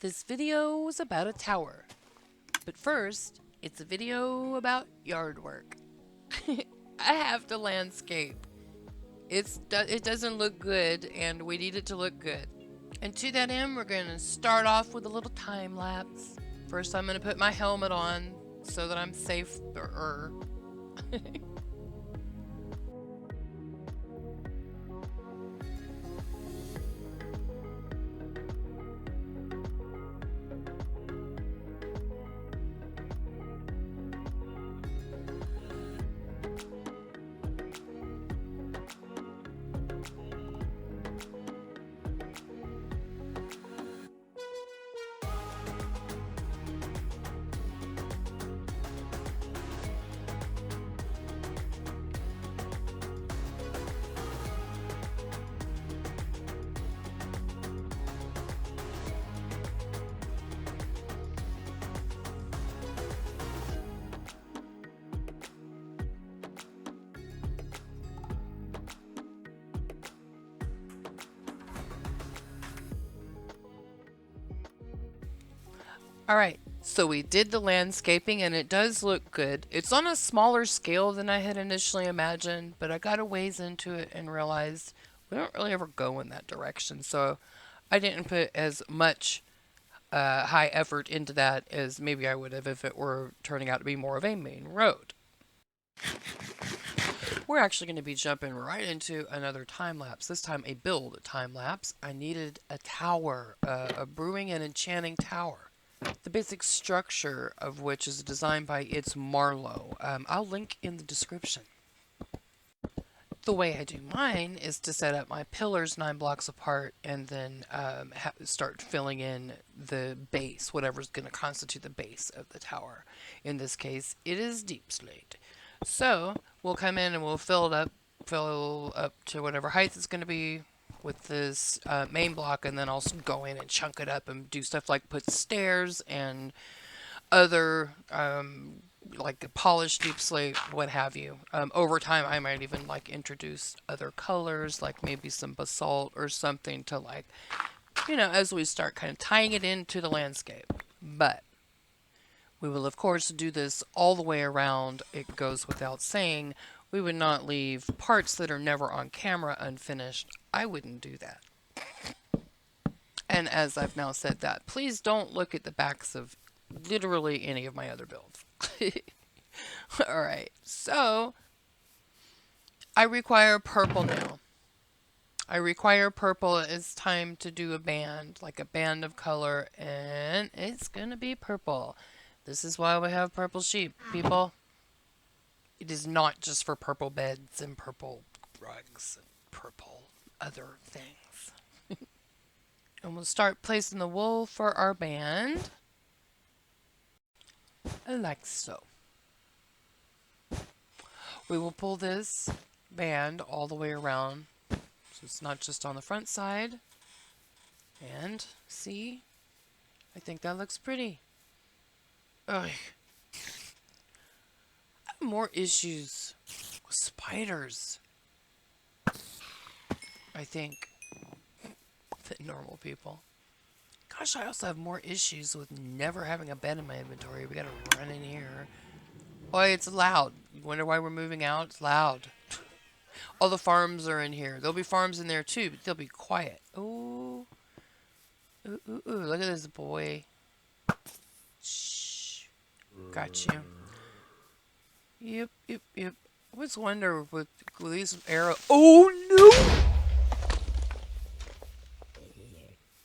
This video is about a tower, but first, it's a video about yard work. I have to landscape. It doesn't look good, and we need it to look good. And to that end, we're going to start off with a little time lapse. First, I'm going to put my helmet on so that I'm safer. Alright, so we did the landscaping and it does look good. It's on a smaller scale than I had initially imagined, but I got a ways into it and realized we don't really ever go in that direction. So I didn't put as much high effort into that as maybe I would have if it were turning out to be more of a main road. We're actually going to be jumping right into another time lapse. This time a build time lapse. I needed a tower, a brewing and enchanting tower. The basic structure of which is designed by It's Marlowe. I'll link in the description. The way I do mine is to set up my pillars 9 blocks apart and then start filling in the base, whatever's going to constitute the base of the tower. In this case, it is deep slate. So we'll come in and we'll fill up to whatever height it's going to be with this main block, and then I'll go in and chunk it up and do stuff like put stairs and other like polished deep slate, what have you. Over time, I might even like introduce other colors, like maybe some basalt or something to like, as we start kind of tying it into the landscape. But we will, of course, do this all the way around. It goes without saying. We would not leave parts that are never on camera unfinished. I wouldn't do that. And as I've now said that, please don't look at the backs of literally any of my other builds. Alright, so I require purple now. I require purple. It's time to do a band, like a band of color, and it's gonna be purple. This is why we have purple sheep, people. It is not just for purple beds and purple rugs and purple other things. And we'll start placing the wool for our band. Like so. We will pull this band all the way around so it's not just on the front side. And see, I think that looks pretty. Ugh. More issues with spiders, I think, than normal people. Gosh, I also have more issues with never having a bed in my inventory. We gotta run in here. Boy, it's loud. You wonder why we're moving out? It's loud. All the farms are in here. There'll be farms in there too, but they'll be quiet. Ooh. Ooh, ooh, ooh. Look at this boy. Shh. Got you. Yep. I always wonder with these arrows. Oh no!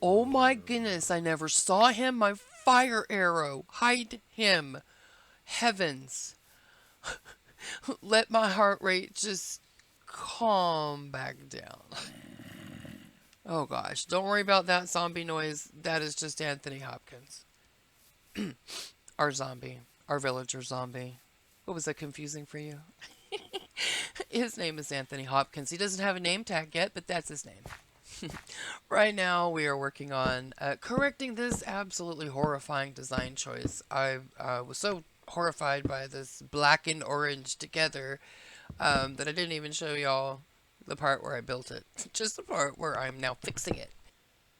Oh my goodness, I never saw him. My fire arrow. Hide him. Heavens. Let my heart rate just calm back down. Oh gosh, don't worry about that zombie noise. That is just Anthony Hopkins. Our zombie. Our villager zombie. What, was that confusing for you? His name is Anthony Hopkins. He doesn't have a name tag yet, but that's his name. Right now, we are working on correcting this absolutely horrifying design choice. I was so horrified by this black and orange together that I didn't even show y'all the part where I built it. Just the part where I'm now fixing it.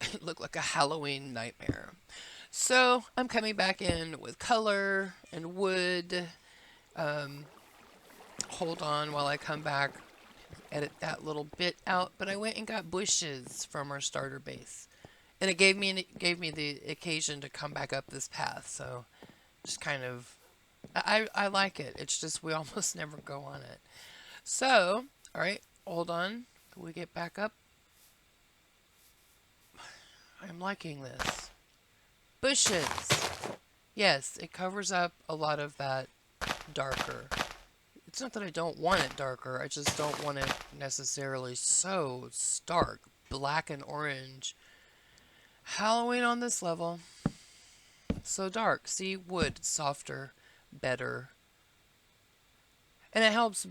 It looked like a Halloween nightmare. So I'm coming back in with color and wood. Um, Hold on while I come back, edit that little bit out. But I went and got bushes from our starter base, and it gave me the occasion to come back up this path. So just kind of I like it. It's just we almost never go on it. So all right, hold on. Can we get back up? I'm liking this. Bushes. Yes, it covers up a lot of that darker. It's not that I don't want it darker, I just don't want it necessarily so stark. Black and orange. Halloween on this level. So dark. See, wood, softer, better. And it helps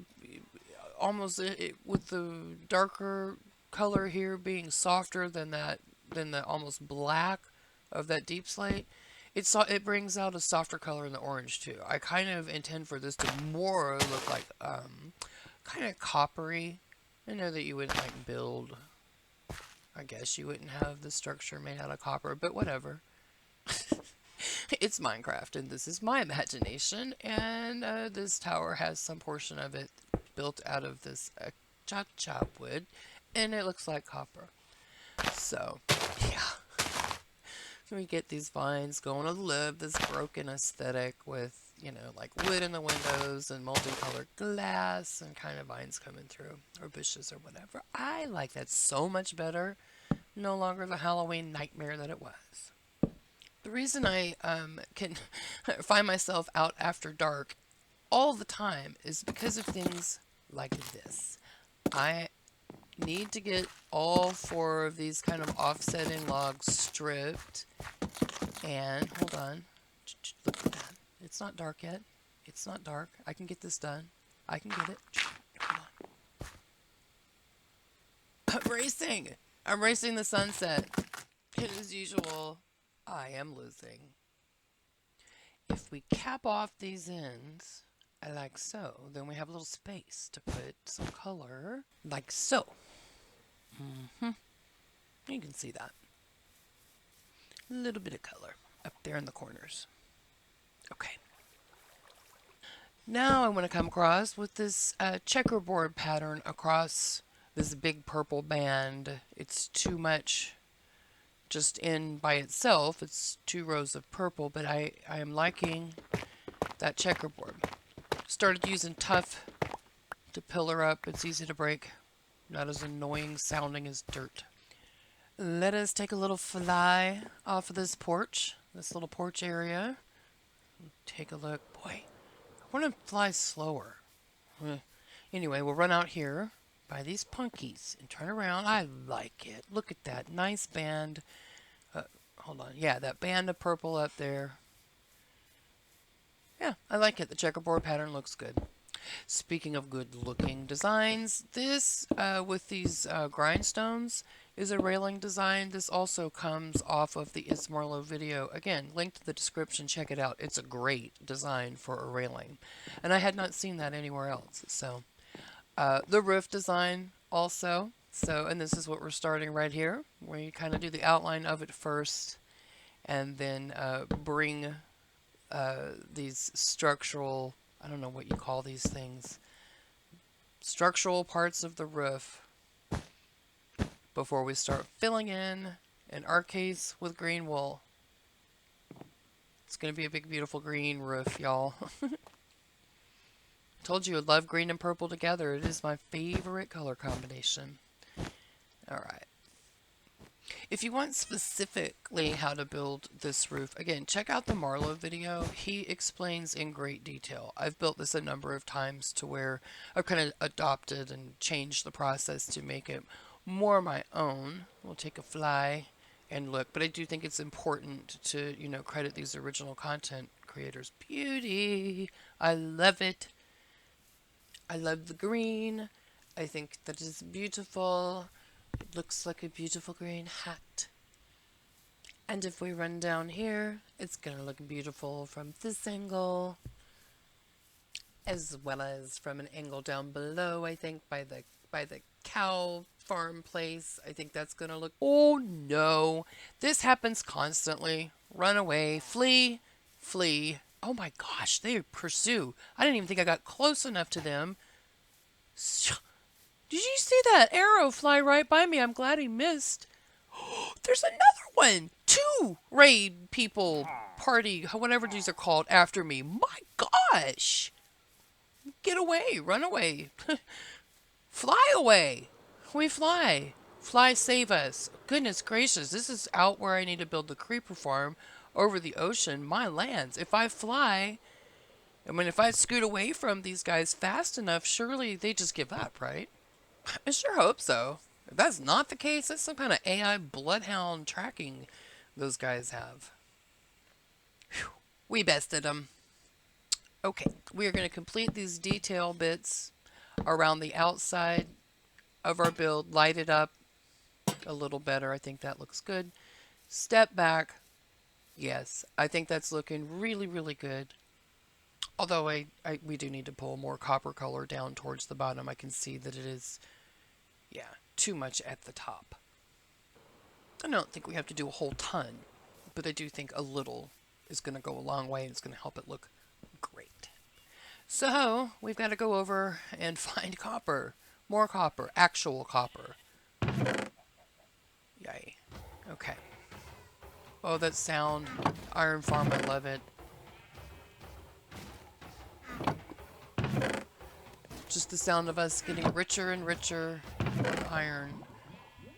almost with the darker color here being softer than the almost black of that deep slate. It brings out a softer color in the orange too. I kind of intend for this to more look like kind of coppery. I know that you wouldn't like build. I guess you wouldn't have the structure made out of copper, but whatever. It's Minecraft, and this is my imagination, and this tower has some portion of it built out of this chop wood, and it looks like copper. So, yeah. We get these vines going. I love this broken aesthetic with, like wood in the windows and multicolored glass and kind of vines coming through, or bushes or whatever. I like that so much better. No longer the Halloween nightmare that it was. The reason I can find myself out after dark all the time is because of things like this. I need to get all four of these kind of offsetting logs stripped. And hold on. Look at that. It's not dark yet. It's not dark. I can get this done. I can get it. Hold on. I'm racing. I'm racing the sunset. And as usual, I am losing. If we cap off these ends, like so, then we have a little space to put some color, like so. You can see that. A little bit of color up there in the corners. Okay. Now I want to come across with this checkerboard pattern across this big purple band. It's too much just in by itself. It's 2 rows of purple, but I am liking that checkerboard. Started using tuff to pillar up. It's easy to break. Not as annoying sounding as dirt. Let us take a little fly off of this porch, this little porch area. Take a look. Boy, I want to fly slower. Anyway, we'll run out here by these punkies and turn around. I like it. Look at that nice band. Hold on. Yeah, that band of purple up there. Yeah, I like it. The checkerboard pattern looks good. Speaking of good looking designs, this with these grindstones is a railing design. This also comes off of the Ismarlo video. Again, linked to the description, check it out. It's a great design for a railing. And I had not seen that anywhere else. So the roof design also. So, and this is what we're starting right here, where you kind of do the outline of it first and then bring these structural, I don't know what you call these things, structural parts of the roof before we start filling in our case, with green wool. It's going to be a big, beautiful green roof, y'all. Told you I'd love green and purple together. It is my favorite color combination. Alright. If you want specifically how to build this roof, again, check out the Marlowe video. He explains in great detail. I've built this a number of times to where I've kind of adopted and changed the process to make it more my own. We'll take a fly and look, but I do think it's important to, credit these original content creators. Beauty! I love it. I love the green. I think that is beautiful. It looks like a beautiful green hat. And if we run down here, it's going to look beautiful from this angle, as well as from an angle down below, I think, by the cow farm place. I think that's going to look... Oh, no. This happens constantly. Run away. Flee. Flee. Oh, my gosh. They pursue. I didn't even think I got close enough to them. Did you see that arrow fly right by me? I'm glad he missed. There's another one. 2 raid people, party, whatever these are called, after me. My gosh. Get away. Run away. Fly away. We fly. Fly, save us. Goodness gracious. This is out where I need to build the creeper farm over the ocean. My lands. If I fly, I mean, if I scoot away from these guys fast enough, surely they just give up, right? I sure hope so. If that's not the case, that's some kind of AI bloodhound tracking those guys have. Whew. We bested them. Okay, we are going to complete these detail bits around the outside of our build, light it up a little better. I think that looks good. Step back. Yes, I think that's looking really, really good. Although we do need to pull more copper color down towards the bottom. I can see that it is, yeah, too much at the top. I don't think we have to do a whole ton, but I do think a little is going to go a long way and it's going to help it look great. So we've got to go over and find copper. More copper. Actual copper. Yay. Okay. Oh, that sound. Iron farm, I love it. Just the sound of us getting richer and richer on iron.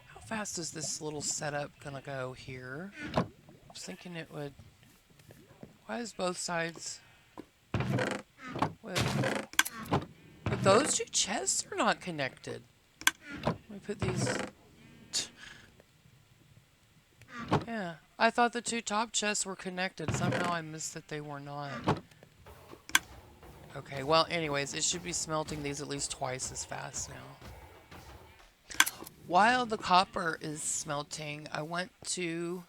How fast is this little setup gonna go here? I was thinking it would... Why is both sides... But those 2 chests are not connected. Let me put these... Yeah, I thought the 2 top chests were connected. Somehow I missed that they were not. Okay, well, anyways, it should be smelting these at least twice as fast now. While the copper is smelting, I want to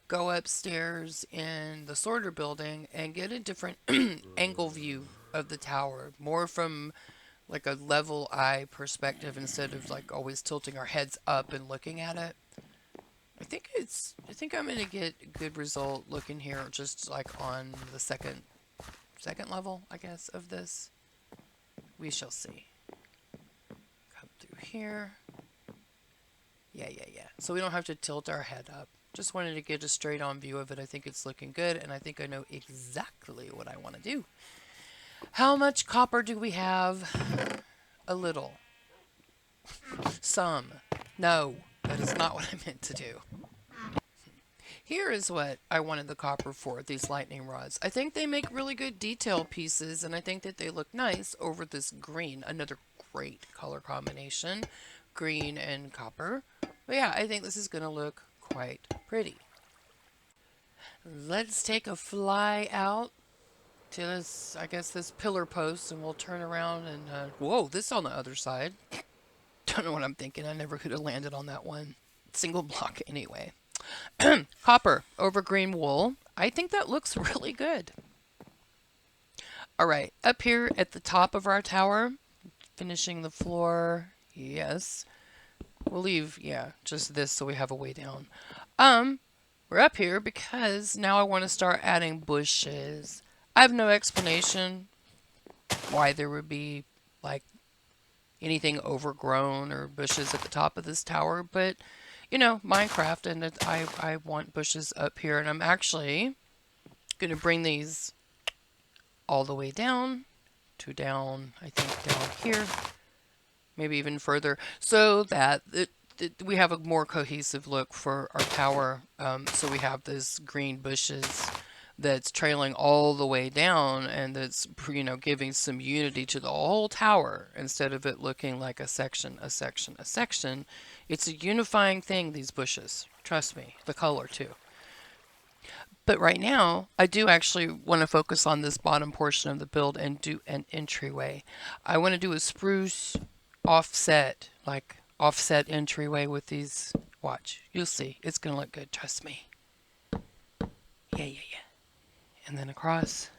go upstairs in the sorter building and get a different angle view of the tower. More from like a level eye perspective instead of like always tilting our heads up and looking at it. I think I'm gonna get a good result looking here just like on the second level, I guess, of this. We shall see. Come through here. Yeah. So we don't have to tilt our head up. Just wanted to get a straight on view of it. I think it's looking good, and I think I know exactly what I want to do. How much copper do we have? A little. Some. No, that is not what I meant to do. Here is what I wanted the copper for, these lightning rods. I think they make really good detail pieces, and I think that they look nice over this green. Another great color combination, green and copper. But yeah, I think this is going to look quite pretty. Let's take a fly out to this, I guess, this pillar post, and we'll turn around and, whoa, this on the other side. Don't know what I'm thinking. I never could have landed on that one. Single block anyway. Copper over green wool. I think that looks really good. Alright, up here at the top of our tower, finishing the floor. Yes. We'll leave, yeah, just this so we have a way down. We're up here because now I want to start adding bushes. I have no explanation why there would be, like, anything overgrown or bushes at the top of this tower, but you know, Minecraft, and I want bushes up here, and I'm actually going to bring these all the way down to down, I think down here, maybe even further, so that we have a more cohesive look for our tower. So we have this green bushes that's trailing all the way down, and that's, you know, giving some unity to the whole tower instead of it looking like a section, a section, a section. It's a unifying thing, these bushes. Trust me, the color too. But right now, I do actually want to focus on this bottom portion of the build and do an entryway. I want to do a spruce offset, like offset entryway with these. Watch, you'll see. It's going to look good, trust me. Yeah. And then across.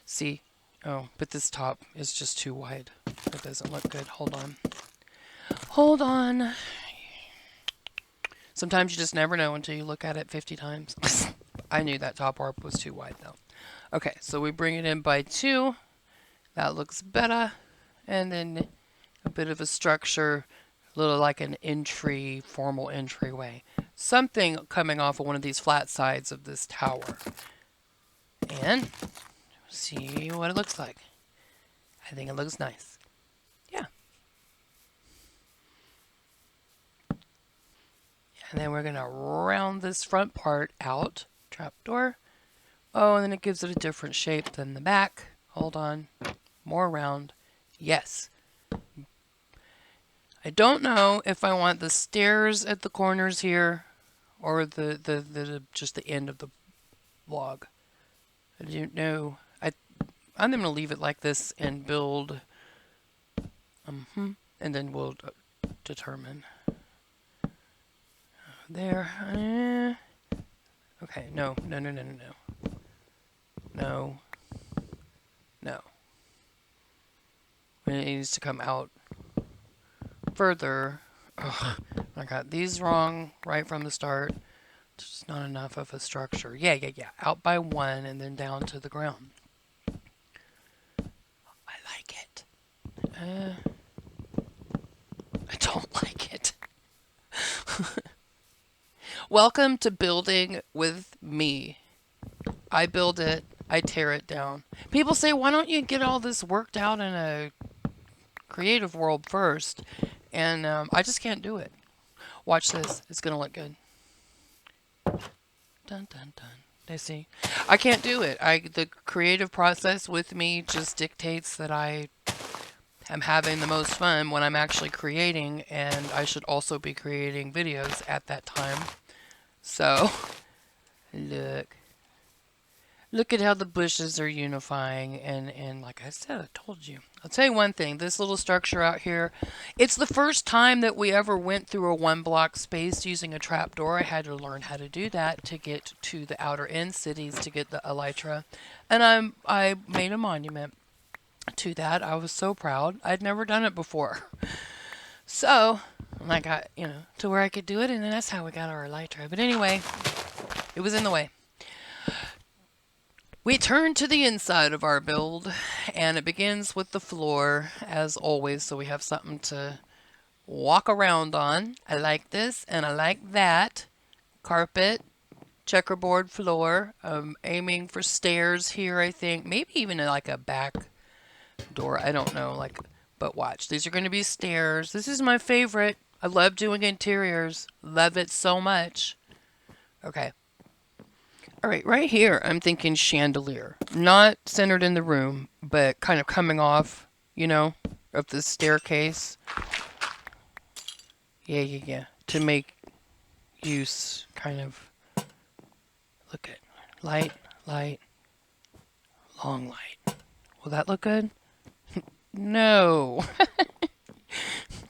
See, Oh, but this top is just too wide. It doesn't look good. Hold on. Hold on. Sometimes you just never know until you look at it 50 times. I knew that top arc was too wide though. Okay, so we bring it in by 2. That looks better. And then a bit of a structure, a little like an entry, formal entryway. Something coming off of one of these flat sides of this tower. And see what it looks like. I think it looks nice. Yeah. And then we're going to round this front part out. Trapdoor. Oh, and then it gives it a different shape than the back. Hold on. More round. Yes. I don't know if I want the stairs at the corners here or the just the end of the log. I don't know. I'm going to leave it like this and build. And then we'll determine. There. Okay. No. It needs to come out further. Ugh, I got these wrong right from the start. It's just not enough of a structure. Yeah. Out by 1 and then down to the ground. I like it. I don't like it. Welcome to building with me. I build it, I tear it down. People say, why don't you get all this worked out in a creative world first? And I just can't do it. Watch this. It's going to look good. Dun, dun, dun. They see. I can't do it. The creative process with me just dictates that I am having the most fun when I'm actually creating, and I should also be creating videos at that time. So, look at how the bushes are unifying, and like I said, I told you. I'll tell you one thing, this little structure out here, it's the first time that we ever went through a 1-block space using a trapdoor. I had to learn how to do that to get to the outer end cities to get the elytra, and I made a monument to that. I was so proud. I'd never done it before. So, I got, to where I could do it, and then that's how we got our elytra. But anyway, it was in the way. We turn to the inside of our build, and it begins with the floor, as always, so we have something to walk around on. I like this, and I like that. Carpet, checkerboard floor. I'm aiming for stairs here, I think. Maybe even like a back door. I don't know, but watch. These are going to be stairs. This is my favorite. I love doing interiors. Love it so much. Okay. All right, right here, I'm thinking chandelier. Not centered in the room, but kind of coming off, of the staircase. Yeah. To make use, kind of. Look at light, long light. Will that look good? No.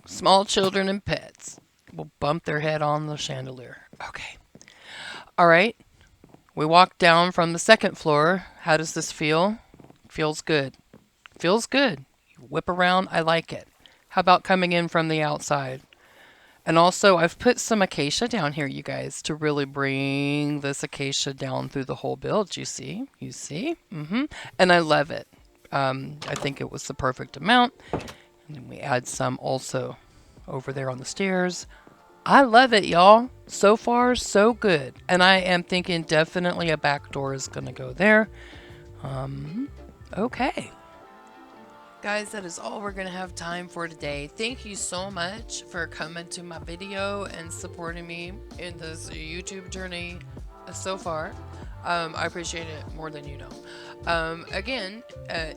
Small children and pets will bump their head on the chandelier. Okay. All right. We walk down from the second floor. How does this feel? Feels good. Feels good. You whip around. I like it. How about coming in from the outside? And also, I've put some acacia down here, you guys, to really bring this acacia down through the whole build. You see? You see? And I love it. I think it was the perfect amount. And then we add some also over there on the stairs. I love it, y'all. So far, so good. And I am thinking definitely a back door is going to go there. Okay. Guys, that is all we're going to have time for today. Thank you so much for coming to my video and supporting me in this YouTube journey so far. I appreciate it more than you know. Again,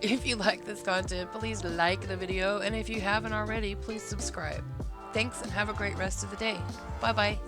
if you like this content, please like the video. And if you haven't already, please subscribe. Thanks and have a great rest of the day. Bye-bye.